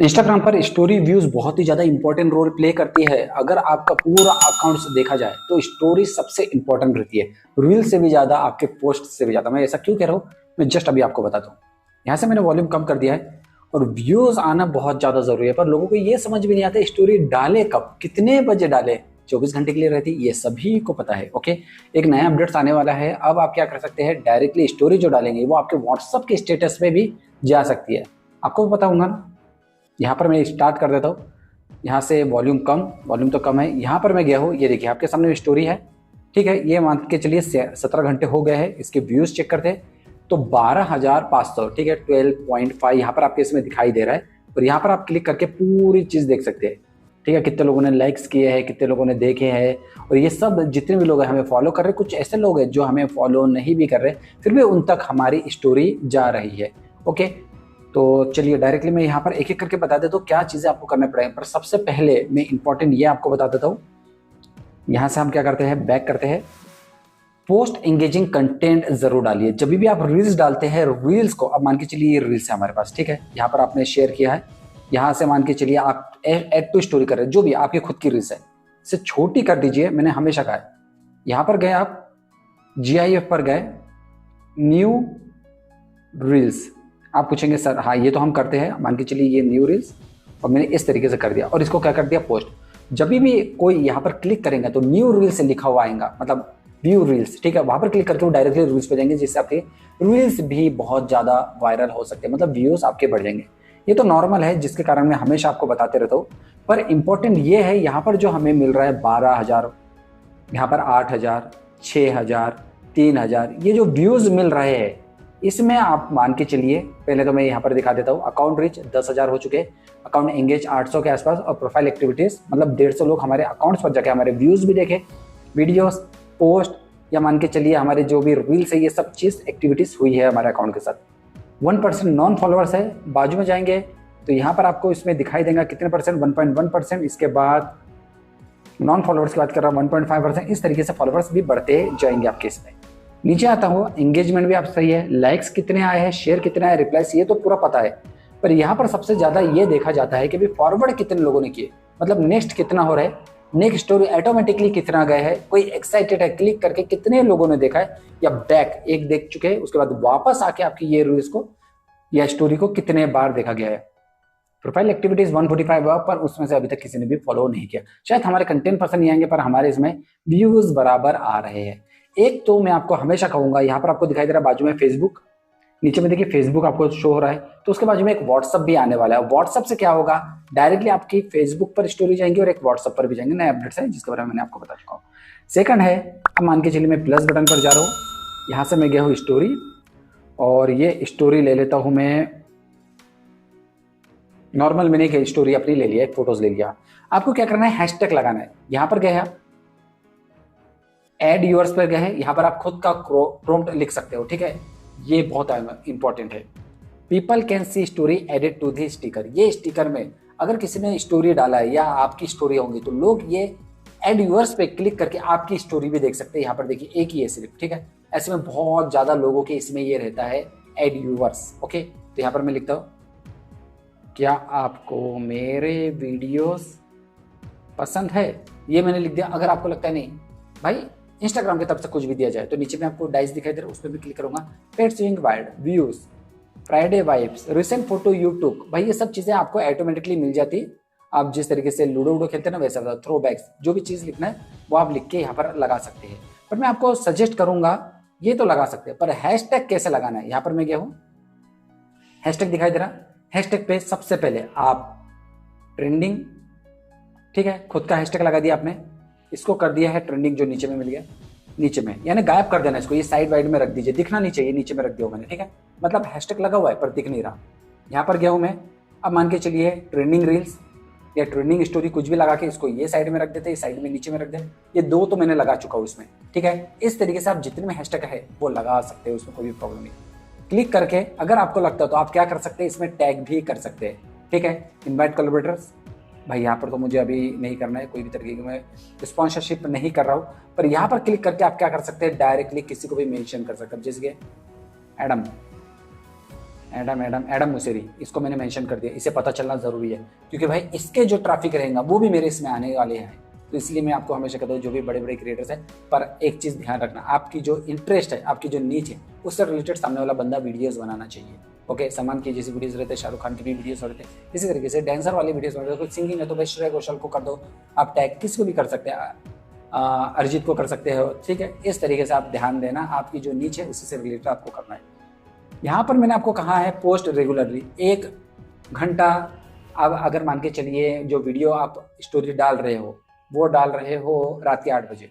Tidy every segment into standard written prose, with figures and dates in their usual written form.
Instagram पर story views बहुत ही ज्यादा इंपॉर्टेंट रोल प्ले करती है। अगर आपका पूरा अकाउंट देखा जाए तो स्टोरी सबसे इंपॉर्टेंट रहती है, रील से भी ज्यादा, आपके पोस्ट से भी ज्यादा। मैं ऐसा क्यों कह रहा हूँ, मैं जस्ट अभी आपको बताता हूँ। यहाँ से मैंने वॉल्यूम कम कर दिया है और व्यूज आना बहुत ज्यादा जरूरी है, पर लोगों को ये समझ भी नहीं आता स्टोरी डाले कब, कितने बजे डाले। 24 घंटे के लिए रहती है, ये सभी को पता है। ओके, एक नया अपडेट्स आने वाला है। अब आप क्या कर सकते हैं, डायरेक्टली स्टोरी जो डालेंगे वो आपके व्हाट्सएप के स्टेटस पे भी जा सकती है। आपको पता होगा ना। यहाँ पर मैं स्टार्ट कर देता हूँ। यहाँ से वॉल्यूम कम, वॉल्यूम तो कम है। यहाँ पर मैं गया हूँ, ये देखिए आपके सामने स्टोरी है। ठीक है, ये मान के चलिए 17 घंटे हो गए हैं। इसके व्यूज चेक करते हैं तो 12,500। ठीक है, 12.5 यहाँ पर आपके इसमें दिखाई दे रहा है। और यहाँ पर आप क्लिक करके पूरी चीज देख सकते हैं। ठीक है, कितने लोगों ने लाइक्स किए हैं, कितने लोगों ने देखे हैं। और ये सब जितने भी लोग हैं हमें फॉलो कर रहे हैं। कुछ ऐसे लोग हैं जो हमें फॉलो नहीं भी कर रहे, फिर भी उन तक हमारी स्टोरी जा रही है। ओके, तो चलिए डायरेक्टली मैं यहाँ पर एक एक करके बता देता हूँ क्या चीजें आपको करने पड़ेंगे। पर सबसे पहले मैं इंपॉर्टेंट ये आपको बता देता हूँ। यहाँ से हम क्या करते हैं, बैक करते हैं। पोस्ट एंगेजिंग कंटेंट जरूर डालिए। जब भी आप रील्स डालते हैं, रील्स को, अब मान के चलिए ये रील्स है हमारे पास। ठीक है, यहाँ पर आपने शेयर किया है। यहाँ से मान के चलिए आप एड टू स्टोरी कर रहे हैं, जो भी आपकी खुद की रील्स है, इसे छोटी कर दीजिए। मैंने हमेशा कहा है, यहाँ पर गए आप, GIF पर गए, न्यू रील्स। आप पूछेंगे सर हाँ ये तो हम करते हैं, मान के चलिए ये न्यू रील्स, और मैंने इस तरीके से कर दिया और इसको क्या कर दिया, पोस्ट। जब भी कोई यहाँ पर क्लिक करेंगे तो न्यू रील्स लिखा हुआ आएगा, मतलब व्यू रील्स। ठीक है, वहां पर क्लिक करके वो डायरेक्टली रील्स पे जाएंगे, जिससे आपके रील्स भी बहुत ज्यादा वायरल हो सकते हैं, मतलब व्यूज आपके बढ़ जाएंगे। ये तो नॉर्मल है, जिसके कारण मैं हमेशा आपको बताते रहता हूँ। पर इंपॉर्टेंट ये है, यहाँ पर जो हमें मिल रहा है 12,000, यहाँ पर 8,000, 6,000, 3,000, ये जो व्यूज मिल रहे हैं, इसमें आप मान के चलिए, पहले तो मैं यहाँ पर दिखा देता हूँ। अकाउंट रीच 10,000 हो चुके, अकाउंट एंगेज 800 के आसपास, और प्रोफाइल एक्टिविटीज मतलब 150 लोग हमारे अकाउंट्स पर जाके हमारे व्यूज भी देखे, वीडियोस, पोस्ट, या मान के चलिए हमारे जो भी रील्स है, ये सब चीज एक्टिविटीज हुई है हमारे अकाउंट के साथ। 1% नॉन फॉलोअर्स है, बाजू में जाएंगे तो यहाँ पर आपको इसमें दिखाई देगा कितने परसेंट, 1.1%। इसके बाद नॉन फॉलोअर्स की बात कर रहा हूँ 1.5%। इस तरीके से फॉलोअर्स भी बढ़ते जाएंगे आपके इसमें। नीचे आता हूँ, एंगेजमेंट भी आप सही है, लाइक्स कितने आए हैं, शेयर कितने आए, रिप्लाईस, ये तो पूरा पता है। पर यहाँ पर सबसे ज्यादा ये देखा जाता है कि भाई फॉरवर्ड कितने लोगों ने किए, मतलब नेक्स्ट कितना हो रहा है, नेक्स्ट स्टोरी ऑटोमेटिकली कितना गए है, कोई एक्साइटेड है क्लिक करके कितने लोगों ने देखा है, या बैक एक देख चुके हैं उसके बाद वापस आके आपकी ये रील्स को या स्टोरी को कितने बार देखा गया है। प्रोफाइल एक्टिविटीज 145 हुआ, पर उसमें से अभी तक किसी ने भी फॉलो नहीं किया। शायद हमारे कंटेंट पसंद नहीं आएंगे, पर हमारे इसमें व्यूज बराबर आ रहे हैं। एक तो मैं आपको हमेशा कहूंगा, यहाँ पर आपको दिखाई दे रहा है बाजू में फेसबुक, नीचे में देखिए फेसबुक आपको शो हो रहा है, तो उसके बाजू में एक व्हाट्सअप भी आने वाला है। व्हाट्सअप से क्या होगा, डायरेक्टली आपकी फेसबुक पर स्टोरी जाएंगी और एक व्हाट्सअप पर भी जाएंगे। नए अपडेट्स है जिसके बारे में मैंने आपको बता चुका हूँ। सेकंड है, अब मान के चलिए मैं प्लस बटन पर जा रहा हूँ, यहाँ से मैं गया हूँ स्टोरी, और ये स्टोरी ले लेता हूँ मैं नॉर्मल। मैंने एक स्टोरी अपनी ले लिया, एक फोटोज ले लिया। आपको क्या करना है, हैशटैग लगाना है। यहाँ पर गए आप, एड यूअर्स पर गए हैं, यहाँ पर आप खुद का प्रॉम्प्ट लिख सकते हो। ठीक है, ये बहुत इंपॉर्टेंट है। People can see story added to the sticker. ये स्टिकर में अगर किसी ने स्टोरी डाला है या आपकी स्टोरी होंगी तो लोग ये एड यूअर्स पे क्लिक करके आपकी स्टोरी भी देख सकते हैं। यहाँ पर देखिए एक ही है सिर्फ। ठीक है, ऐसे में बहुत ज्यादा लोगों के इसमें ये रहता है एड यूअर्स। ओके, तो यहाँ पर मैं लिखता हूँ, क्या आपको मेरे वीडियोस पसंद है, ये मैंने लिख दिया। अगर आपको लगता है नहीं भाई इंस्टाग्राम की तरफ से कुछ भी दिया जाए, तो नीचे में आपको डाइस दिखाई दे रहा है, उस पर भी क्लिक करूंगा। Pet swing wide views, Friday vibes, recent photo YouTube, भाई ये सब चीजें आपको ऑटोमेटिकली मिल जाती। आप जिस तरीके से लूडो वूडो खेलते हैं ना, वैसा थ्रो बैक्स, जो भी चीज लिखना है वो आप लिख के यहाँ पर लगा सकते हैं। पर मैं आपको सजेस्ट करूंगा, ये तो लगा सकते हैं, पर हैशटैग कैसे लगाना है। यहाँ पर मैं गया हूँ, हैशटैग दिखाई दे रहा, हैशटैग पे सबसे पहले आप ट्रेंडिंग, ठीक है, खुद का हैशटैग लगा दिया आपने, इसको कर दिया है ट्रेंडिंग, जो नीचे में मिल गया, नीचे में यानी गायब कर देना इसको, ये साइड वाइड में रख दीजिए, दिखना नहीं चाहिए, नीचे में रख दिया मैंने। ठीक है, मतलब हैशटैग लगा हुआ है पर दिख नहीं रहा। यहाँ पर गया हूँ मैं, अब मान के चलिए ट्रेंडिंग रील्स या ट्रेंडिंग स्टोरी कुछ भी लगा के इसको ये साइड में रख देते, ये साइड में नीचे में रख देते, ये दो तो मैंने लगा चुका हूँ इसमें। ठीक है, इस तरीके से आप जितने में हैशटैग है वो लगा सकते हो, उसमें कोई भी प्रॉब्लम नहीं। क्लिक करके अगर आपको लगता है तो आप क्या कर सकते हैं, इसमें टैग भी कर सकते हैं। ठीक है, इनवाइट कोलैबोरेटर्स, भाई यहाँ पर तो मुझे अभी नहीं करना है, कोई भी तरीके की मैं स्पॉन्सरशिप नहीं कर रहा हूँ, पर यहाँ पर क्लिक करके आप क्या कर सकते हैं, डायरेक्टली किसी को भी मेंशन कर सकते हैं, जैसे कि एडम, एडम मुसेरी, इसको मैंने मेंशन कर दिया, इसे पता चलना जरूरी है क्योंकि भाई इसके जो ट्रैफिक रहेगा वो भी मेरे इसमें आने वाले हैं। तो इसलिए मैं आपको हमेशा कहता हूँ जो भी बड़े बड़े क्रिएटर्स हैं, पर एक चीज़ ध्यान रखना, आपकी जो इंटरेस्ट है, आपकी जो नीच है, उससे रिलेटेड सामने वाला बंदा वीडियोस बनाना चाहिए। ओके, सलमान की जैसे वीडियोस रहते हैं, शाहरुख खान की भी वीडियोस रहते हैं, इसी तरीके से डांसर वाले वीडियोस बनते हैं। कुछ सिंगिंग है तो भाई श्रेया घोषाल को कर दो, आप टैग किसी को भी कर सकते हैं, अरिजीत को कर सकते हो, ठीक है। इस तरीके से आप ध्यान देना, आपकी जो नीच है उसी से रिलेटेड आपको करना है। यहाँ पर मैंने आपको कहा है पोस्ट रेगुलरली 1 घंटा। अब अगर मान के चलिए जो वीडियो आप स्टोरी डाल रहे हो वो डाल रहे हो रात के 8 बजे,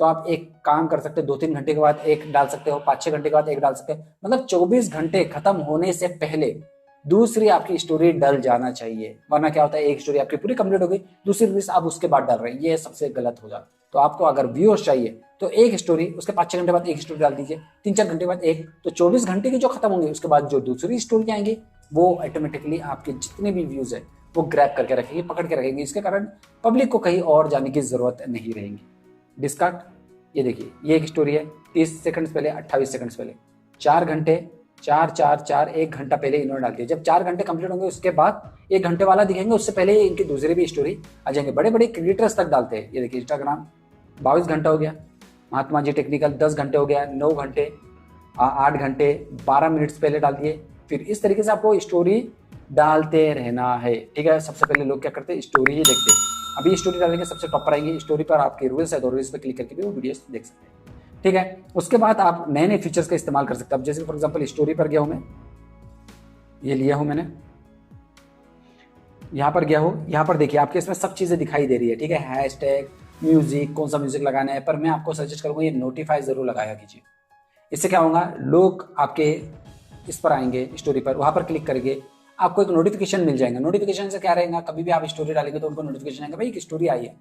तो आप एक काम कर सकते हो, 2-3 घंटे के बाद एक डाल सकते हो, 5-6 घंटे के बाद एक डाल सकते हो, मतलब 24 घंटे खत्म होने से पहले दूसरी आपकी स्टोरी डल जाना चाहिए। वरना क्या होता है, एक स्टोरी आपकी पूरी कंप्लीट हो गई, दूसरी रील्स आप उसके बाद डाल रहे हैं, ये सबसे गलत हो जाता है। तो आपको अगर व्यूअर्स चाहिए तो एक स्टोरी, उसके 5-6 घंटे बाद एक स्टोरी डाल दीजिए, 3-4 घंटे बाद एक, तो 24 घंटे की जो खत्म होंगे उसके बाद जो दूसरी स्टोरी आएंगी वो ऑटोमेटिकली आपके जितने भी व्यूज है वो ग्रैब करके रखेंगे, पकड़ के रखेंगे। इसके कारण पब्लिक को कहीं और जाने की जरूरत नहीं रहेगी। डिस्कार्ड, ये देखिए ये एक स्टोरी है 30 सेकंड्स पहले, 28 सेकंड्स पहले, 4 घंटे, 4 1 घंटा पहले इन्होंने डाल दिया। जब 4 घंटे कंप्लीट होंगे उसके बाद 1 घंटे वाला दिखेंगे, उससे पहले इनकी दूसरी भी स्टोरी आ जाएंगे। बड़े बड़े क्रिएटर्स तक डालते हैं। ये देखिए इंस्टाग्राम 22 घंटा हो गया, महात्मा जी टेक्निकल 10 घंटे हो गया, 9 घंटे, 8 घंटे, 12 मिनट्स पहले डाल दिए। फिर इस तरीके से आपको स्टोरी डालते रहना है, ठीक है। सबसे पहले लोग क्या करते हैं, स्टोरी ही देखते हैं। अभी स्टोरी डालेंगे सबसे टॉप पर आएंगे, स्टोरी पर आपके रील्स है तो रील्स पे क्लिक करके भी वो वीडियोस देख सकते हैं, ठीक है। उसके बाद आप नए नए फीचर्स का इस्तेमाल कर सकते हैं। अब जैसे फॉर एग्जांपल स्टोरी पर गया हूं मैं, ये लिया हूं मैंने, यहाँ पर गया हूं, यहाँ पर देखिए आपके इसमें सब चीजें दिखाई दे रही है, ठीक है। हैशटैग, म्यूजिक, कौन सा म्यूजिक लगाना है, पर मैं आपको सजेस्ट करूंगा ये नोटिफाई जरूर लगाया कीजिए। इससे क्या होगा, लोग आपके इस पर आएंगे स्टोरी पर, वहां पर क्लिक करेंगे, आपको एक नोटिफिकेशन मिल जाएगा। नोटिफिकेशन से क्या रहेगा, कभी भी आप स्टोरी डालेंगे तो उनको नोटिफिकेशन आएगा, भाई एक स्टोरी आई है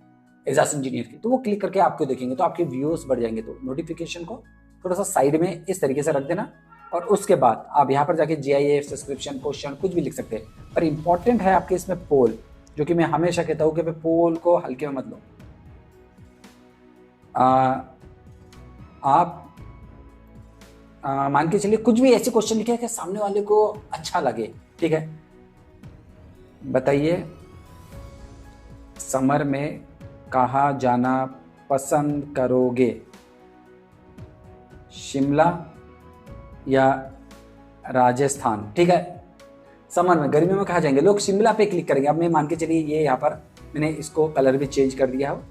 एजाज इंजीनियर की, तो वो क्लिक करके आपको देखेंगे, तो आपके व्यूज बढ़ जाएंगे। तो नोटिफिकेशन को थोड़ा सा साइड में इस तरीके से रख देना, और उसके बाद आप यहाँ पर जाके GIF, सब्सक्रिप्शन, क्वेश्चन कुछ भी लिख सकते हैं। पर इंपॉर्टेंट है आपके इसमें पोल, जो कि मैं हमेशा कहता हूँ कि पोल को हल्के में मत लो। आप मान के चलिए कुछ भी ऐसे क्वेश्चन लिखे कि सामने वाले को अच्छा लगे, ठीक है। बताइए समर में कहाँ जाना पसंद करोगे, शिमला या राजस्थान, ठीक है। समर में, गर्मी में कहाँ जाएंगे, लोग शिमला पे क्लिक करेंगे। अब मैं मान के चलिए ये यहाँ पर मैंने इसको कलर भी चेंज कर दिया हो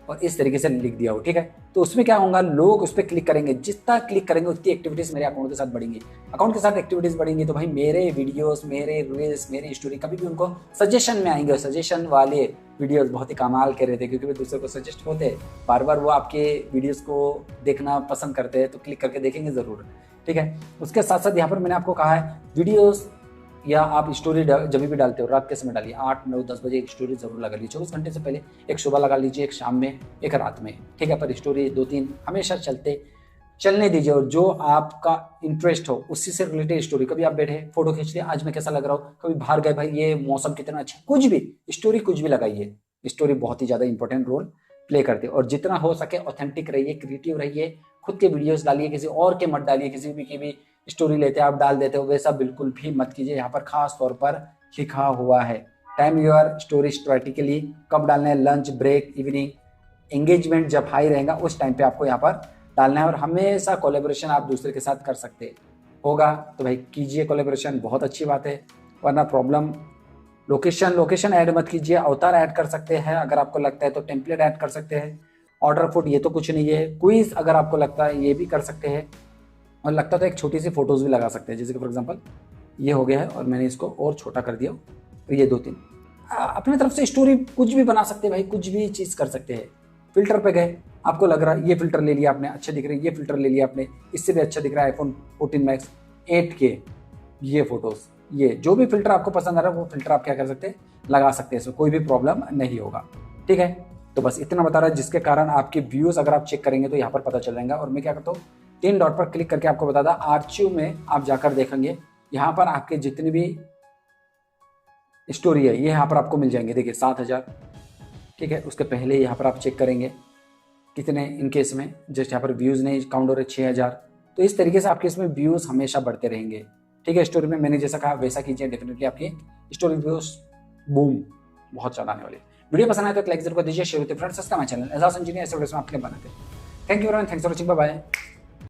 और इस तरीके से लिख दिया हो, ठीक है। तो उसमें क्या होगा, लोग उस पर क्लिक करेंगे, जितना क्लिक करेंगे उतनी एक्टिविटीज मेरे अकाउंट के साथ बढ़ेंगी। अकाउंट के साथ एक्टिविटीज बढ़ेंगी तो भाई मेरे वीडियोस, मेरे रील्स, मेरी स्टोरी कभी भी उनको सजेशन में आएंगे। और सजेशन वाले वीडियोस बहुत ही कमाल के रहते हैं क्योंकि वे दूसरे को सजेस्ट होते हैं, बार बार वो आपके वीडियोस को देखना पसंद करते हैं, तो क्लिक करके देखेंगे जरूर, ठीक है। उसके साथ साथ यहाँ पर मैंने आपको कहा है वीडियोस या आप स्टोरी जब भी डालते हो रात के समय डालिए, 8, 9, 10 बजे एक स्टोरी जरूर लगा लीजिए। 24 घंटे से पहले एक सुबह लगा लीजिए, एक शाम में, एक रात में, ठीक है। पर स्टोरी 2-3 हमेशा चलने दीजिए, और जो आपका इंटरेस्ट हो उसी से रिलेटेड स्टोरी। कभी आप बैठे फोटो खींच लिया, आज मैं कैसा लग रहा हूँ, कभी बाहर गए, भाई ये मौसम कितना अच्छा, कुछ भी स्टोरी कुछ भी लगाइए। स्टोरी बहुत ही ज्यादा इंपॉर्टेंट रोल प्ले करते हैं। और जितना हो सके ऑथेंटिक रहिए, क्रिएटिव रहिए, खुद के वीडियोस डालिए, किसी और के मत डालिए। किसी भी की भी स्टोरी लेते हैं आप डाल देते हो, वैसा बिल्कुल भी मत कीजिए। यहाँ पर खास तौर पर लिखा हुआ है टाइम योर स्टोरी स्ट्रेटेजिकली, कब डालना है, लंच ब्रेक, इवनिंग, एंगेजमेंट जब हाई रहेगा उस टाइम पे आपको यहाँ पर डालना है। और हमेशा कोलैबोरेशन आप दूसरे के साथ कर सकते होगा तो भाई कीजिए कोलैबोरेशन, बहुत अच्छी बात है। वरना प्रॉब्लम, लोकेशन ऐड मत कीजिए, अवतार ऐड कर सकते हैं अगर आपको लगता है तो, टेम्पलेट ऐड कर सकते हैं, ऑर्डर फुट ये तो कुछ नहीं है, क्विज अगर आपको लगता है ये भी कर सकते हैं, और लगता तो एक छोटी सी फोटोज भी लगा सकते हैं। जैसे कि फॉर एग्जांपल ये हो गया है और मैंने इसको और छोटा कर दिया, तो ये 2-3 अपनी तरफ से स्टोरी कुछ भी बना सकते हैं भाई, कुछ भी चीज़ कर सकते हैं। फिल्टर पे गए, आपको लग रहा है ये फिल्टर ले लिया आपने, अच्छे दिख रहे हैं, ये फिल्टर ले लिया आपने, इससे भी अच्छा दिख रहा है iPhone 14 Max 8K, ये फोटोज, ये जो भी फिल्टर आपको पसंद आ रहा है वो फिल्टर आप क्या कर सकते हैं, लगा सकते हैं, इसमें कोई भी प्रॉब्लम नहीं होगा, ठीक है। तो बस इतना बता रहा है, जिसके कारण आपके व्यूज अगर आप चेक करेंगे तो यहाँ पर पता चल जाएगा। और मैं क्या करता हूँ, 3 डॉट पर क्लिक करके आपको बता दा, आर्चिव में आप जाकर देखेंगे, यहाँ पर आपके जितनी भी स्टोरी है ये यहाँ पर आपको मिल जाएंगे। देखिए 7000, ठीक है। उसके पहले यहाँ पर आप चेक करेंगे कितने इनके इसमें, जस्ट यहाँ पर व्यूज़ नहीं काउंट हो रहे 6000। तो इस तरीके से आपके इसमें व्यूज़ हमेशा बढ़ते रहेंगे, ठीक है, स्टोरी में मैंने जैसा कहा वैसा कीजिए, डेफिनेटली आपकी स्टोरी व्यूज बूम बहुत ज्यादा आने वाली है। वीडियो पसंद आए तो एक लाइक जरूर कर दीजिए, शेयर होते friends, subscribe my channel Ejaz engineer, ऐसे वीडियोस में आपके लिए बनाते हैं। Thank you everyone, thanks for watching, bye bye.